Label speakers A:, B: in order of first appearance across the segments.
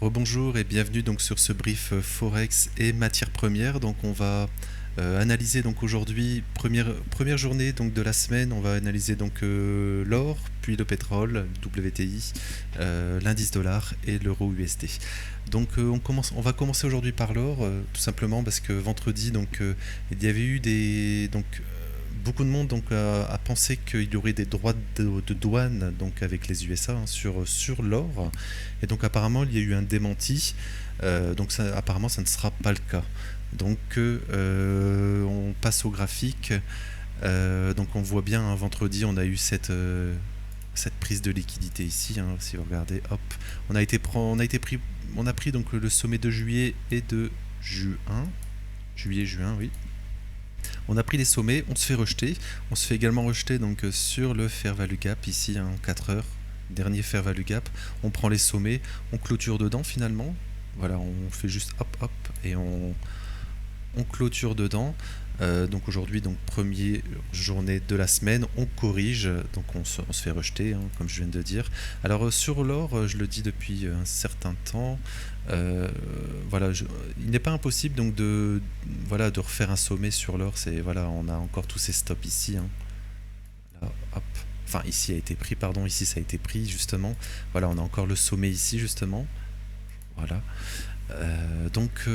A: Rebonjour et bienvenue donc sur ce brief Forex et matières premières. Donc on va analyser donc aujourd'hui première journée donc de la semaine. On va analyser donc l'or, puis le pétrole, WTI, l'indice dollar et l'euro USD. Donc on va commencer aujourd'hui par l'or, tout simplement parce que vendredi donc il y avait eu beaucoup de monde donc a pensé qu'il y aurait des droits de douane donc avec les USA sur l'or, et donc apparemment il y a eu un démenti. Donc apparemment ça ne sera pas le cas. Donc on passe au graphique. Donc on voit bien, vendredi on a eu cette prise de liquidité ici, si vous regardez, hop, on a pris donc le sommet de juillet et de juin, oui. On a pris les sommets, on se fait rejeter. On se fait également rejeter donc sur le fair value gap ici, en 4 heures. Dernier fair value gap. On prend les sommets, on clôture dedans finalement. Voilà, on fait juste hop hop et on clôture dedans. Donc aujourd'hui, donc première journée de la semaine, on corrige, donc on se fait rejeter, comme je viens de dire. Alors sur l'or, je le dis depuis un certain temps, voilà, il n'est pas impossible donc de refaire un sommet sur l'or. Voilà, on a encore tous ces stops ici. Là, hop. Enfin ici a été pris, pardon, ici ça a été pris justement. Voilà, on a encore le sommet ici justement. Voilà. Donc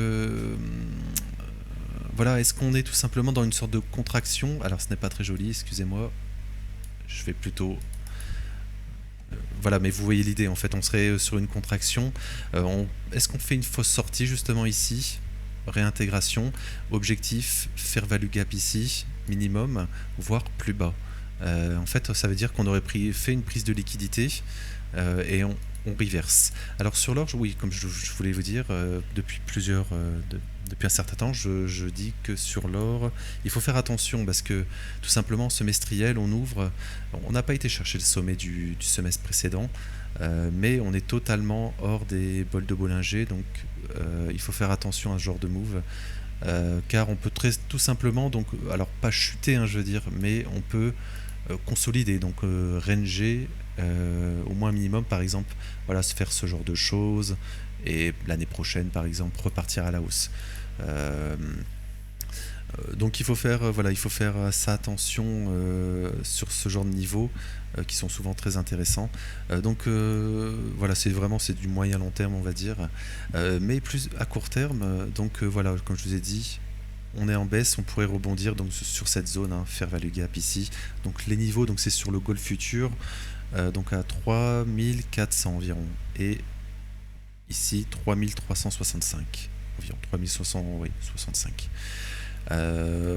A: voilà, est-ce qu'on est tout simplement dans une sorte de contraction? Alors ce n'est pas très joli, excusez-moi. Je vais plutôt... voilà, mais vous voyez l'idée, en fait, on serait sur une contraction. Est-ce qu'on fait une fausse sortie justement ici? Réintégration, objectif, fair value gap ici, minimum, voire plus bas. En fait, ça veut dire qu'on aurait fait une prise de liquidité et on reverse. Alors sur l'or, oui, comme je voulais vous dire, depuis un certain temps, je dis que sur l'or, il faut faire attention parce que tout simplement, semestriel, on n'a pas été chercher le sommet du semestre précédent, mais on est totalement hors des bols de Bollinger, donc il faut faire attention à ce genre de move. Car on peut tout simplement, donc, alors pas chuter, je veux dire, mais on peut consolider, donc ranger au moins minimum, par exemple, voilà, se faire ce genre de choses, et l'année prochaine, par exemple, repartir à la hausse. Donc il faut faire assez attention sur ce genre de niveau qui sont souvent très intéressants. Donc voilà, c'est du moyen long terme, on va dire, mais plus à court terme. Donc voilà, comme je vous ai dit, on est en baisse, on pourrait rebondir donc sur cette zone, fair value gap ici. Donc les niveaux, donc c'est sur le Gold Future, donc à 3400 environ, et ici 3365 environ, 3600, oui, 65.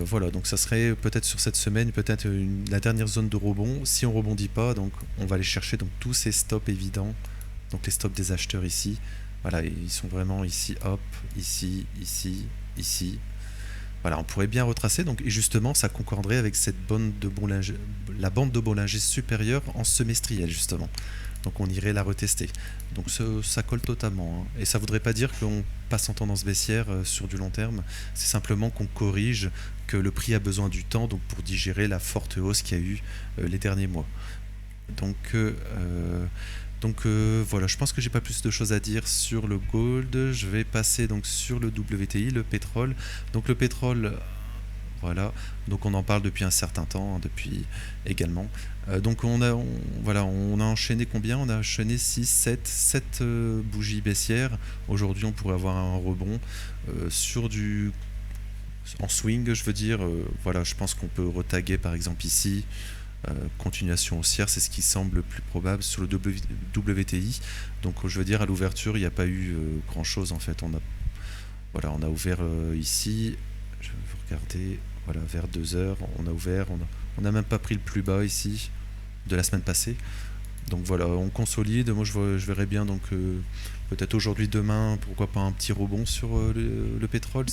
A: Voilà, donc ça serait peut-être sur cette semaine, peut-être la dernière zone de rebond. Si on rebondit pas, donc on va aller chercher donc tous ces stops évidents, donc les stops des acheteurs ici. Voilà, ils sont vraiment ici, hop, ici, ici, ici. Voilà, on pourrait bien retracer, donc, et justement ça concorderait avec cette la bande de Bollinger supérieure en semestriel justement. Donc on irait la retester. Donc ça colle totalement, et ça voudrait pas dire qu'on passe en tendance baissière sur du long terme. C'est simplement qu'on corrige, que le prix a besoin du temps donc pour digérer la forte hausse qu'il y a eu les derniers mois. Donc voilà, je pense que j'ai pas plus de choses à dire sur le gold. Je vais passer donc sur le WTI, le pétrole. Donc le pétrole, voilà, donc on en parle depuis un certain temps, depuis également. Donc voilà, on a enchaîné combien? On a enchaîné 6, 7 bougies baissières. Aujourd'hui on pourrait avoir un rebond en swing, je veux dire. Voilà, je pense qu'on peut retaguer par exemple ici. Continuation haussière, c'est ce qui semble le plus probable sur le WTI. Donc je veux dire, à l'ouverture il n'y a pas eu grand chose en fait. On a ouvert ici, je vais vous regarder, voilà, vers 2 heures on a ouvert, on n'a même pas pris le plus bas ici de la semaine passée. Donc voilà, on consolide. Moi je verrais bien donc peut-être aujourd'hui, demain, pourquoi pas un petit rebond sur le pétrole,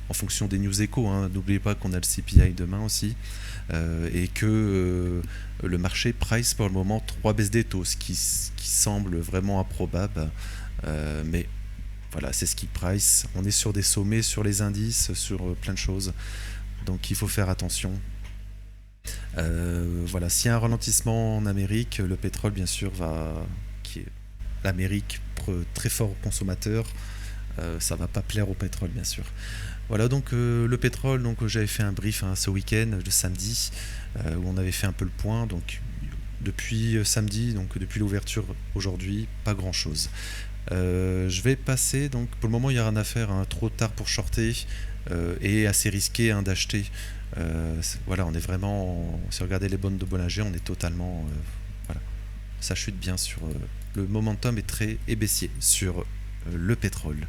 A: en fonction des news échos. N'oubliez pas qu'on a le CPI demain aussi, et que le marché price pour le moment 3 baisses des taux, ce qui semble vraiment improbable, mais voilà, c'est ce qui price. On est sur des sommets, sur les indices, sur plein de choses, donc il faut faire attention. Voilà, s'il y a un ralentissement en Amérique, le pétrole bien sûr l'Amérique, très fort consommateur, ça va pas plaire au pétrole bien sûr. Voilà donc le pétrole, donc j'avais fait un brief ce week-end, le samedi, où on avait fait un peu le point. Donc depuis samedi, donc depuis l'ouverture aujourd'hui, pas grand-chose. Je vais passer, donc pour le moment il n'y a rien à faire, hein, trop tard pour shorter et assez risqué d'acheter. Voilà, on est vraiment, si vous regardez les bonnes de Bollinger, on est totalement, voilà, ça chute bien sur, le momentum est baissier sur le pétrole.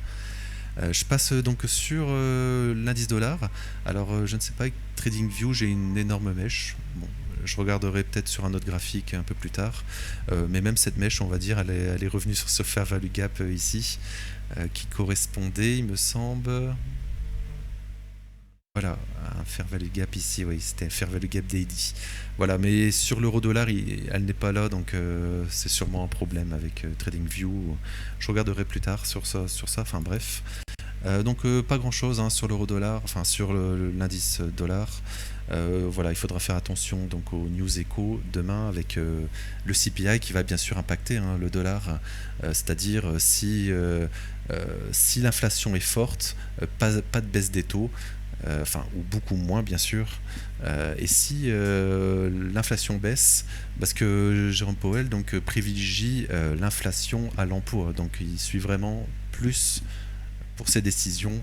A: Je passe donc sur l'indice dollar. Alors je ne sais pas, avec TradingView j'ai une énorme mèche. Bon, je regarderai peut-être sur un autre graphique un peu plus tard. Mais même cette mèche, on va dire, elle est revenue sur ce fair value gap ici, qui correspondait, il me semble. Voilà, un fair value gap ici, oui, c'était un fair value gap daily. Voilà, mais sur l'euro dollar, elle n'est pas là, donc c'est sûrement un problème avec TradingView. Je regarderai plus tard sur ça, enfin bref. Donc pas grand chose sur l'euro dollar, enfin sur l'indice dollar. Voilà, il faudra faire attention donc au news echo demain avec le CPI qui va bien sûr impacter le dollar, c'est-à-dire si l'inflation est forte, pas de baisse des taux, enfin ou beaucoup moins bien sûr, et si l'inflation baisse, parce que Jérôme Powell donc privilégie l'inflation à l'emploi, donc il suit vraiment plus pour ses décisions,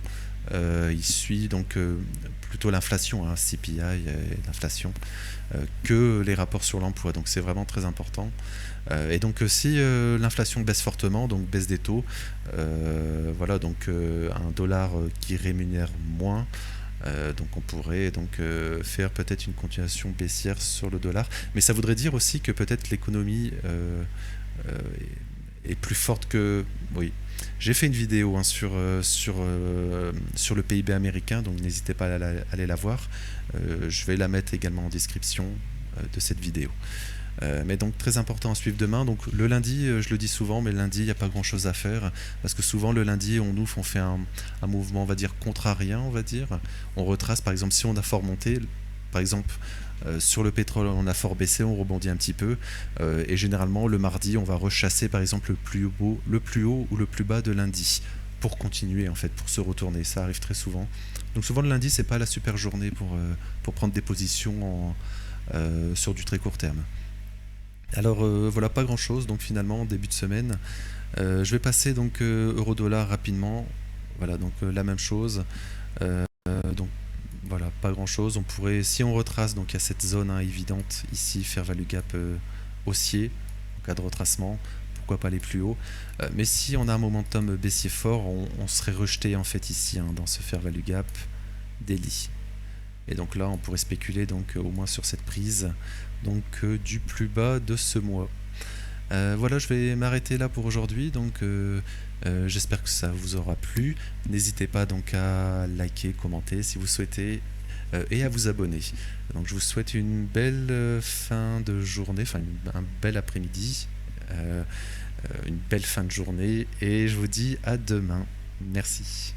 A: il suit donc plutôt l'inflation, CPI et l'inflation, que les rapports sur l'emploi. Donc c'est vraiment très important. Et donc si l'inflation baisse fortement, donc baisse des taux, voilà, donc un dollar qui rémunère moins. Donc on pourrait donc faire peut-être une continuation baissière sur le dollar, mais ça voudrait dire aussi que peut-être l'économie est plus forte que... Oui, j'ai fait une vidéo sur le PIB américain, donc n'hésitez pas à aller la voir. Je vais la mettre également en description de cette vidéo. Mais donc très important à suivre demain. Donc le lundi, je le dis souvent, mais le lundi il n'y a pas grand chose à faire, parce que souvent le lundi on fait un mouvement, on va dire contrarien, on va dire. On retrace, par exemple, si on a fort monté, par exemple sur le pétrole on a fort baissé, on rebondit un petit peu, et généralement le mardi on va rechasser par exemple le plus haut ou le plus bas de lundi pour continuer, en fait, pour se retourner. Ça arrive très souvent. Donc souvent le lundi c'est pas la super journée pour prendre des positions sur du très court terme. Alors voilà, pas grand chose donc finalement début de semaine. Je vais passer donc euro-dollar rapidement. Voilà, donc la même chose. Donc voilà, pas grand chose. On pourrait, si on retrace, donc il y a cette zone évidente ici, fair value gap haussier, en cas de retracement, pourquoi pas aller plus haut. Mais si on a un momentum baissier fort, on serait rejeté en fait ici, dans ce fair value gap daily. Et donc là on pourrait spéculer donc au moins sur cette prise donc du plus bas de ce mois. Voilà, je vais m'arrêter là pour aujourd'hui. Donc j'espère que ça vous aura plu. N'hésitez pas donc à liker, commenter si vous souhaitez, et à vous abonner. Donc je vous souhaite une belle fin de journée, enfin un bel après-midi, une belle fin de journée, et je vous dis à demain. Merci.